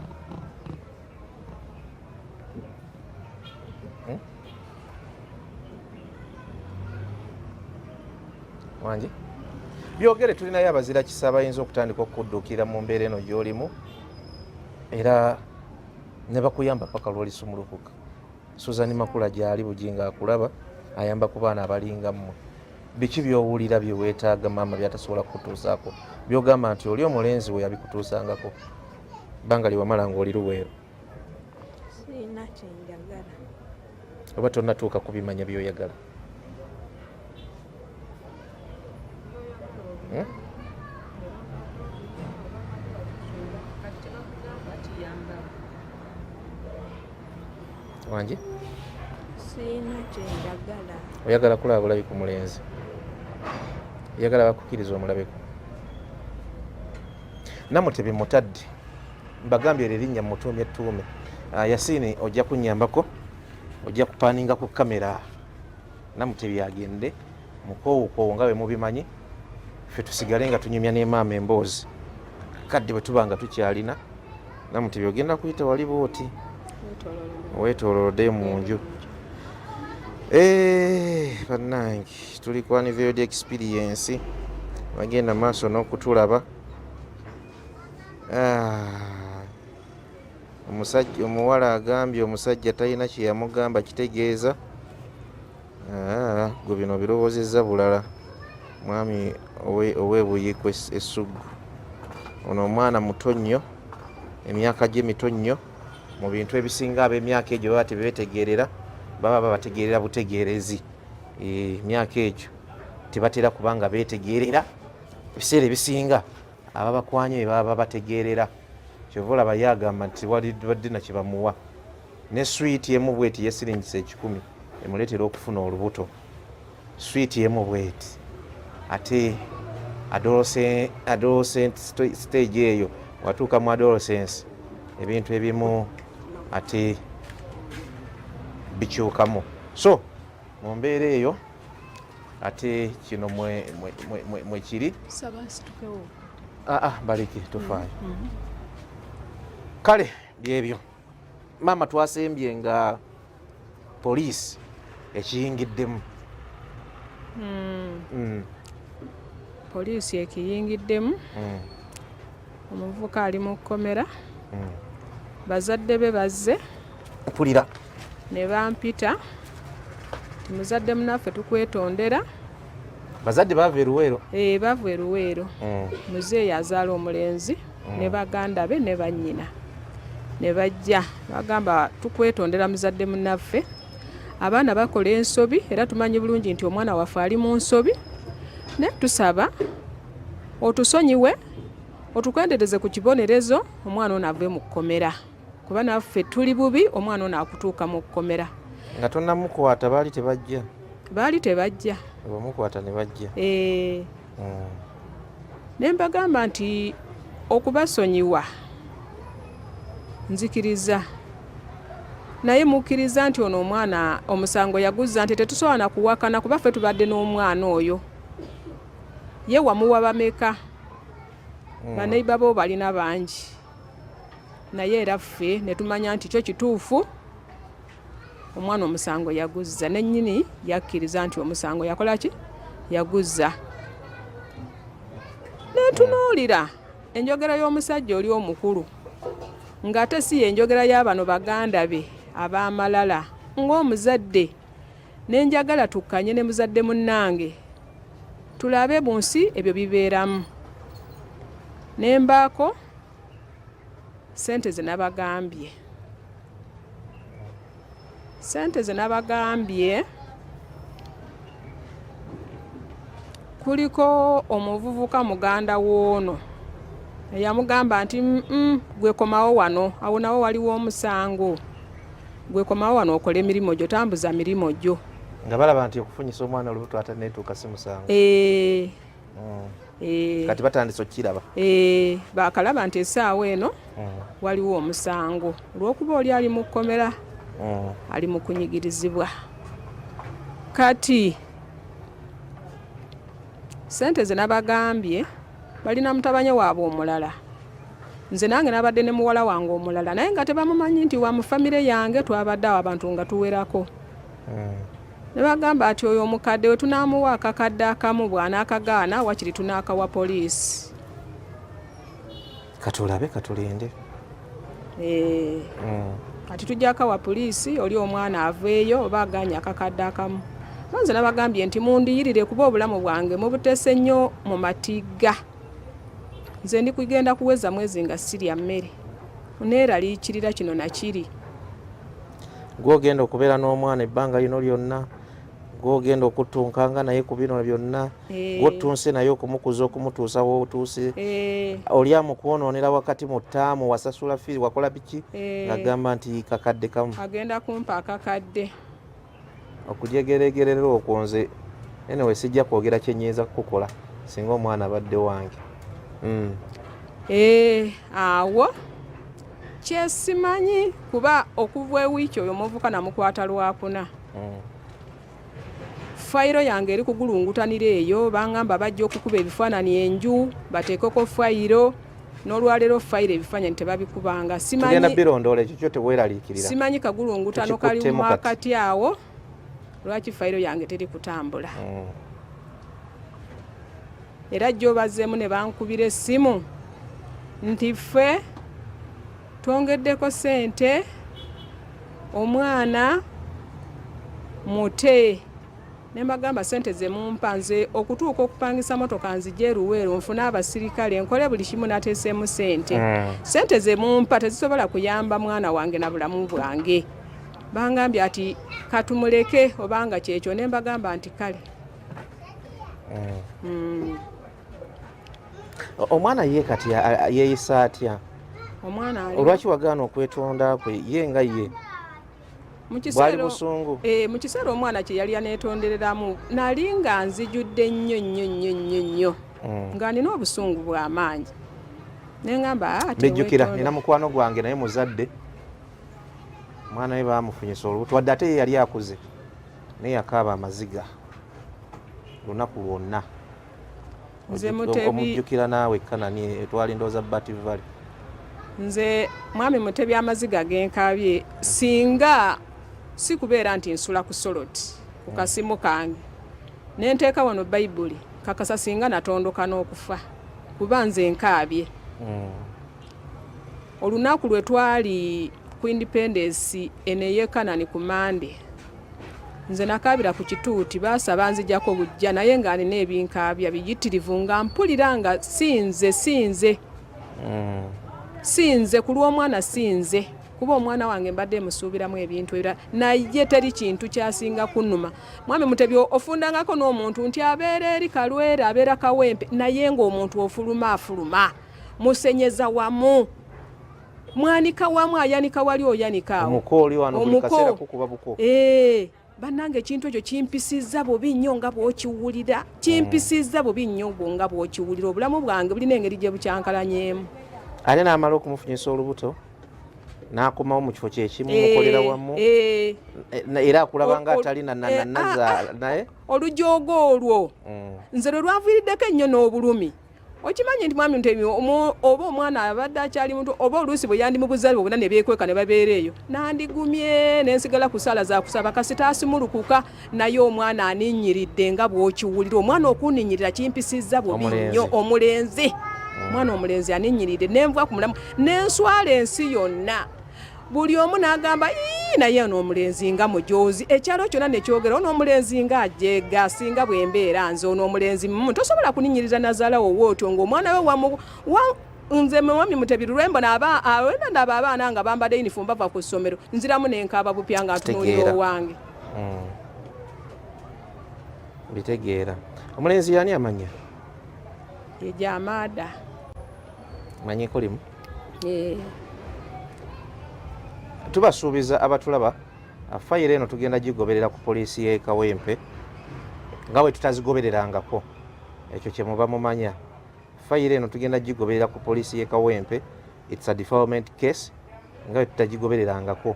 wangi byogere tulinayo abazira kisa bayinza okutandika okudduukira mu mbeera eno gy'olimu era ne bakuyamba paka lw'olisumulukuka. Suzani Makula gyali bujinga akulaba ayamba ku baana abalinga mmwe. Biki by'owulira bye weetaaga maama byatasobola kukutuusaako by'ogamba nti oli omulenzi we yabikutuusangako bbanga liwamala ng'oli luweero? Sirina kyenjagala. Oba tonnatuuka kubimanya by'oyagala? Wangi? Sirina kyenjagala. Oyagala kulaba bulabi ku mulenzi? Oyagala bakukkiriza omulabeko? Namutebi mutadde mbagambye erinnya mutuumye ettuume. Yasini ojja kunnyambako, ojja kupaninga ku kamera Namutebi agende mukowukoowo nga bwe mubimanyi, ffe tusigale nga tunyumya ne maama emboozi kadde bwe tuba nga tukyalina. Namutebi ogenda kuyita wali bwoti weetoololodde mu nju. Bannange tuli ku Unveiled Experience, bagenda maaso n'okutulaba. Omuwala agambye omusajja talina kye yamugamba kitegeeza. Gwe bino birowoozezza bulala, mwami ow'ebuyiko essugu. Ono omwana muto nnyo, emyaka gye mito nnyo. Mu bintu ebisinga ab'emyaka egyo baba tebeetegeerera, baba babategeerera butegeerezi. Emyaka egyo tebatera kubanga beetegeerera, ebiseera ebisinga ababakwanye baba bategeerera. Kyova olaba yagamba nti wadde na kye bamuwa ne swiiti emu bweti yesiringisa 10 emuleetera okufuna olubuto. Swiiti emu bweti ate adolescent stage eyo watuuka mu adolescence ebintu ebimu ate bikyukamu. So mu mbeera eyo ate kino mwe kiri. Baliki tufaayo. Kale byebyo maama twasembye nga poliisi ekiyingiddemu. Poliisi ekiyingiddemu, omuvubuka ali mu kkomera, bazadde be bazze mpulira ne bampita ti muzadde munaffe tukwetondera. Bazadde bava eruweero? Bava eruweero. Muzeeyi azaala omulenzi ne baganda be ne bannyina ne bajja bagamba tukwetondera muzadde munaffe, abaana bakola ensobi era tumanyi bulungi nti omwana waffe ali mu nsobi, ne tusaba otusonyiwe otukwendereze ku kibonerezo omwana ono ave mu kkomera, kuba naffe tuli bubi omwana ono akutuuka mu kkomera. Nga tonnamukwata baali tebajja? Baali tebajja. Bamukwata ne bajja? Ne mbagamba nti okubasonyiwa nzikiriza, naye mukkiriza nti ono omwana omusango yaguzza nti tetusobola na kuwakana kuba ffe tubadde n'omwana oyo. Ye wamuwa bameka? Baneighbour bo balina bangi, naye era ffe ne tumanya nti kyo kituufu omwana omusango yaguzza. Nennyini yakkiriza nti omusango yakola ki? Yaguzza. Netunuulira enjogera y'omusajja oli omukulu ng'ate si yenjogera y'abano baganda be ab'amalala. Ng'omuzadde nenjagala tukkanye ne muzadde munnange tulabe mu nsi ebyo bibeeramu. Nembaako sente ze nabagambye. Sente ze nabagambye kuliko omuvubuka muganda w'ono eyamugamba nti gwe komawo wano, awo nawo waliwo omusango, gwe komawo wano okole emirimu gyo, tambuza mirimu gyo. Nga balaba nti okufunyisa omwana olubuto ate neetuuka si musango. Kati batandise okukiraba. Bakalaba nti essaawa eno waliwo omusango olw'okuba oli ali mu kkomera, ali mu kunyigirizibwa. Kati sente ze nabagambye balina mutabanye waabwe omulala, nze nange nabadde ne muwala wange omulala, naye nga tebamumanyi nti wa mu famire yange twabadde awo abantu nga tuwerako. ne bagamba ati oyo omukadde we tunaamuwa akakadde akamu bw'anaakagaana wakiri tunaakawa poliisi. Katulabe katulinde. Ati tujja kawa poliisi oli omwana aveeyo oba aganye akakadde akamu. Nze nabagambye nti mundiyirire kuba obulamu bwange mubutese nnyo mu matigga. Nze ndi kugenda kuweza mwezi nga sirya mmere. Neeraliikirira kino nakiri. Gw'ogenda okubeera n'omwana ebbanga lino lyonna, gw'ogenda okutunkanga naye ku bino byonna, gw'otunse naye okumukuza okumutuusa w'otuuse, oli amukwonoonera wakati mu ttaamu wasasula fiiri wakola biki, ng'agamba nti kakadde kamu. Agenda kumpa akakadde. Okujegeregerera okwo nze anyway sijja kwogera kye nnyinza kukukola singa omwana abadde wange. Awo kyesimanyi kuba okuva ewiiki oyo omuvuka namukwata lwakuna. Fayiro yange eri kugulungutanira eyo bangamba bajja okukuba ebifaananyi enju bateekeko fayiro n'olwaleero fayiro ebifaananyi tebabikubanga. Tugenda birondoola ekyo kyo teweeraliikirira. Simanyi kagulungutano kali mu akati awo lwaki fayiro yange teri kutambula. Era jjo bazeemu ne bankubira essimu nti ffe twongeddeko ssente omwana mute. Ne mbagamba ssente ze mumpa nze okutuuka okupangisa motoka nzije Luweero nfune abasirikale nkole buli kimu nateeseemu ssente. Ssente ze mumpa tezisobola kuyamba mwana wange na bulamu bwange. Bangambye ati katumuleke obanga kyekyo ne mbagamba nti kale. Omwana ye kati yeeyisa atya? Omwana olwaki wagaana okwetonda kwe ye nga ye? Bwali busungu. Mu kiseera omwana kye yali aneetondereramu nali nga nzijudde nnyo nga nina obusungu bw'amaanyi. Ne ngamba mbijjukira nina mukwano gwange naye muzadde. Mwana we baamufunyisa olubuto wadde ate ye yali akuze naye yakaaba amaziga lunaku lwonna. Nze Mutebi omujjukira naawe Kanani twali ndooza Bati Valley. Nze mwami Mutebi amaziga genkaabye singa si kubeera nti nsula ku Soloti ku kasimu kange ne nteeka wano Bayibuli kakasa singa natondoka n'okufa kuba nze nkaabye. Olunaku lwe twali ku Independence eneye Kanani ku Mande nze nakaabira ku kituuti baasaba nzijjako bujja naye nga nina ebinkaabya biyitirivu nga mpulira nga sinze ku lw'omwana sinze kuba omwana wange mbadde musuubiramu ebintu ebira naye teri kintu kyasinga kunnuma. Mwami Mutebi ofundangako n'omuntu nti abeera eri Kalwere abeera Kawempe naye ng'omuntu ofuluma musenyeza wamu mwanika wamu ayanika wali oyanika awo omukooli wano buli kaseera kukuba buko. Bannange ekintu ekyo kimpisizza bubi nnyo nga bw'okiwulira kimpisizza bubi nnyo nga bw'okiwulira obulamu bwange bulina engeri gye bukyankalanyeemu. Ate n'amala okumufunyisa olubuto n'akomawo mu kifo kyekimu mukolera wamu era akulaba nga atali naza naye olujoogo olwo nze lwe lwanviiriddeko ennyo n'obulumi. Okimanyi nti mwami Mutebi oba omwana abadde akyali muto oba oluusi bwe yandimubuza bonna ne beekweka ne babeera eyo nandigumye nensigala ku ssaala za kusaba kasita asimulukuka naye omwana aninnyiridde nga bw'okiwulira. Omwana okunninyirira kimpisizza bubi nnyo omulenzi. Omwana omulenzi aninnyiridde nenva ku mulamu nenswala ensi yonna buli omu n'agamba naye n'omulenzi nga mujoozi. Ekyalo kyonna ne kyogera on'omulenzi nga ajjeega singa bw'embeera nze on'omulenzi tosobola kuninnyiriza nazaala wo wootyo ng'omwana we nze mwami Mutebi lwembo ndaba abaana nga bambadde yunifomu bava ku ssomero nziramu n'enkaaba bupya nga ntunuulira owange. Bitegeera. Omulenzi yani amanya? Ye Jamaada. Manyiko limu? Tubasuubiza abatulaba fayiro eno tugenda gigoberera ku poliisi y'e Kawempe nga bwe tutazigobererangako ekyo kye muba mumanya. Fayiro eno tugenda gigoberera ku poliisi y'e Kawempe, it's a defilement case nga bwe tutagigobererangako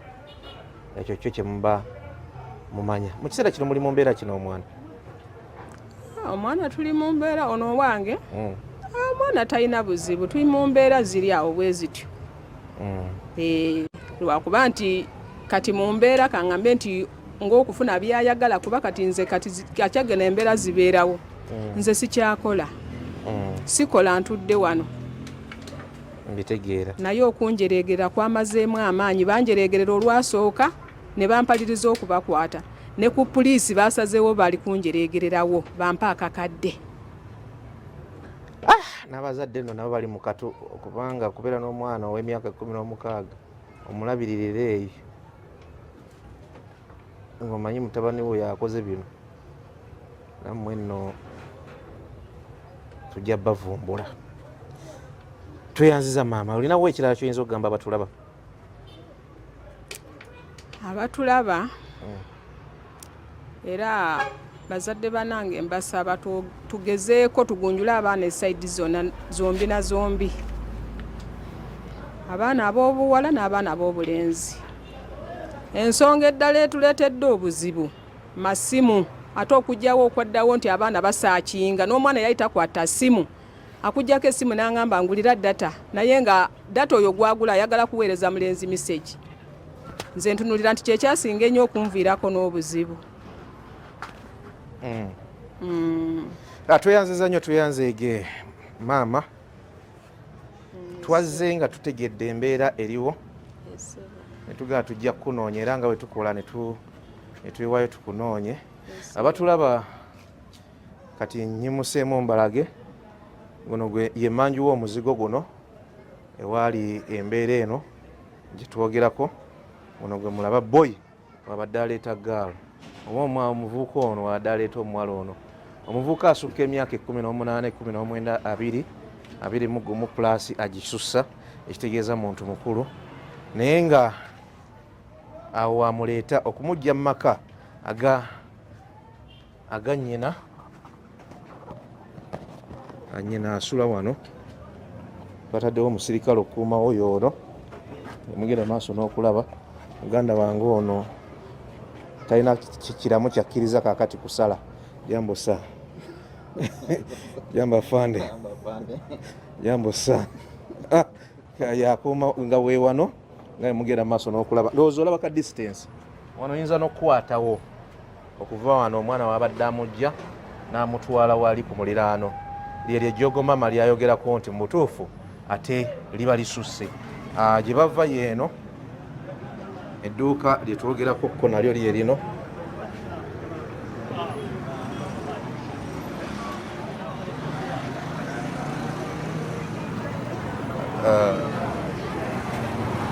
ekyo kyo kye muba mumanya. Mu kiseera kino muli mu mbeera kino omwana? Omwana tuli mu mbeera ono owange omwana talina buzibu tuli mu mbeera ziri awo bwe zityo. Lwakuba nti kati mu mbeera kaŋŋambe nti ng'okufuna byayagala kuba kati nze kati akyagena embeera zibeerawo nze sikyakola sikola ntudde wano mbitegeera naye okunjereegera kwamazeemu amaanyi banjereegerera olwasooka ne bampaliriza okubakwata ne ku puliisi basazeewo bali kunjereegererawo bampa akakadde n'abazadde nno nabo bali mu katu kubanga kubeera n'omwana ow'emyaka 16 omulabiririra eyo ng'omanyi mutabani we yakoze bino nammwe nno tujja bavumbula. Tweyanziza maama, olinawo ekirala kyoyinza okugamba abatulaba? Abatulaba era bazadde banange mbasaba tugezeeko tugunjule abaana esaidi zonna zombi na zombi, abaana ab'obuwala n'abaana ab'obulenzi. Ensonga eddala etuleetedde obuzibu masimu, ate okujjawo okwaddawo nti abaana basaakinga n'omwana yali takwata ssimu, akujjako essimu n'angamba ngulira data, naye nga data oyo gwagula ayagala kuweereza mulenzi message. Nze ntunulira nti kyekyasinga ennyo okunviirako n'obuzibu. Tweyanziza nnyo tweyanzeege maama, twazze nga tutegedde embeera eriwo netugala tujja kukunoonya era nga bwe tukola netwewayo tukunoonye. Abatulaba kati nyimuseemu mbalage guno gwe ye manju w'omuzigo guno ewaali embeera eno gye twogerako. Guno gwe mulaba boy wabadde aleeta gaalo oba omuvubuka ono wabadde aleeta omuwala ono. Omuvubuka asukka emyaka 18, 19, 21 plus agisussa, ekitegeeza muntu mukulu, naye nga awo wamuleeta okumujja mu maka aga nnyina. Nnyina asula wano, bataddewo omusirikale okukuumawo oyo ono emugenda maaso n'okulaba. Muganda wange ono talina kiramu kyakkiriza kaakati kusala. Jambo sa jambo afande jambo sa yakuuma nga weewano nga emugenda maaso n'okulaba. Ndowooza olaba ka distance wano oyinza n'okukwatawo okuva wano omwana wabadde amujja n'amutwala wali ku muliraano. Lyeryo ejjogomama lyayogerako nti mu butuufu ate liba lisusse. Gye bava yeeno edduuka lye twogerako ko nalyo lye lino.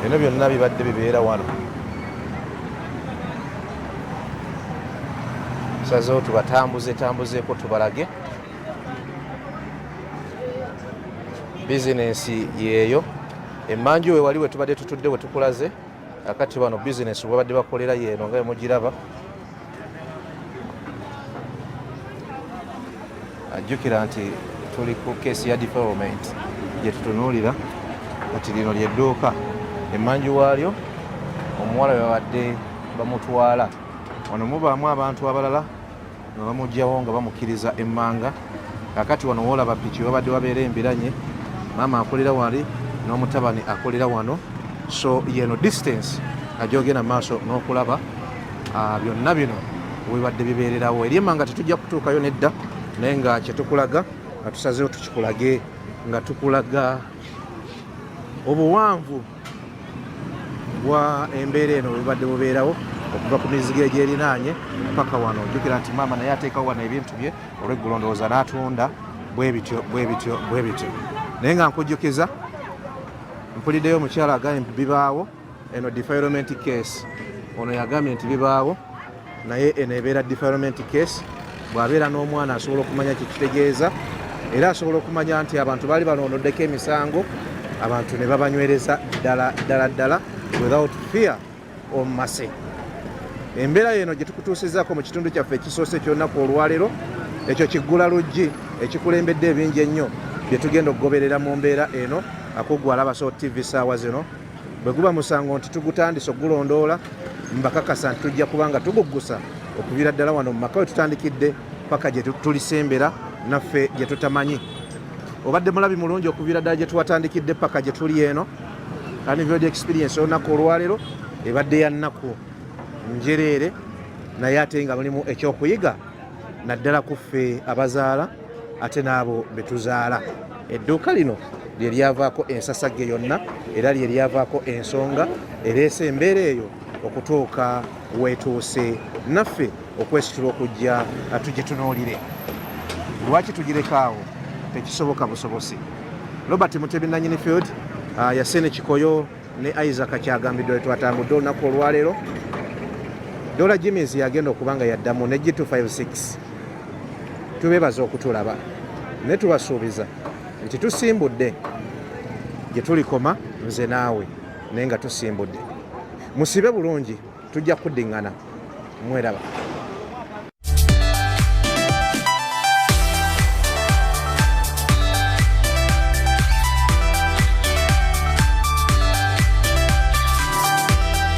Bino byonna bibadde bibeera wano. Sazeewo tubatambuzeeko tubalage. Bizinensi yeeyo emmanju we wali we tubadde tutudde we tukulaze. Akati wano bizinensi babadde bakolera yeeno nga mugiraba. Ajjukira nti tuli ku keesi ya development gye tutunuulira. Kati lino lyedduuka emmanju waalyo omuwala we babadde bamutwala. Wano mubaamu abantu abalala nga bamugjawo nga bamukkiriza emmanga. Kakati wano woolaba piki babadde wabeera embiranye, maama akolera wali n'omutabani akolera wano. So yeno distance ajogena maaso n'okulaba byonna bino webadde bibeererawo. Eryemma nga tetujja kutuukayo nedda, naye nga kyetukulaga nga tusazeewo tukikulage nga tukulaga obuwanvu bwa embeera eno bwebadde bubeerawo okuva ku mizigo egyerinaanye paka wano. Ojjukira nti maama naye ateekawo wano ebintu bye olw'eggulo ndowooza n'atunda bwe bityo. Naye nga nkujjukiza mpuliddeyo omukyala agambye nti bibaawo eno defilement case. Ono yagambye nti bibaawo naye eno ebeera defilement case. Bw'abeera n'omwana asobola okumanya kikitegeeza era asobola okumanya nti abantu baali balondoddeko emisango, abantu ne babanywereza ddala without fear of mercy. Embeera yeno gye tukutuusizzaako mu kitundu kyaffe ekisoose kyonnaku olwaleero, ekyo kiggula luggi ekikulembedde ebingi ennyo bye tugenda okugoberera mu mbeera eno. Akugwa alaba so TV saawa zino bwe guba musango nti tugutandise ogulondoola, mbakakasa nti tujja kubanga tuguggusa okuviira ddala wano mu maka we tutandikidde paka gye tulisembera naffe gye tutamanyi. Obadde mulabi mulungi okuviira ddala gye tuwatandikidde paka gye tuli eno. Unveiled Experience olunaku olwaleero ebadde ya nnaku njereere naye ate nga mulimu ekyokuyiga naddala ku ffe abazaala ate n'abo betuzaala. Edduuka lino lye lyavaako ensasagge yonna era lye lyavaako ensonga ereese embeera eyo okutuuka weetuuse naffe okwesitula okujja tugitunuulire. Lwaki tugireka awo? Tekisoboka busobosi. Robert Mutebi nannyini field Yasene Kikoyo ne Isaac Kyagambiddwa we twatambudde olunaku olwaleero. Dola Jimmys yagenda okuba nga yaddamu ne G256. Tubeebaza okutulaba ne tubasuubiza nti tusimbudde gye tulikoma nze naawe naye nga tusimbudde. Musibe bulungi, tujja kuddiŋŋana. Mweraba.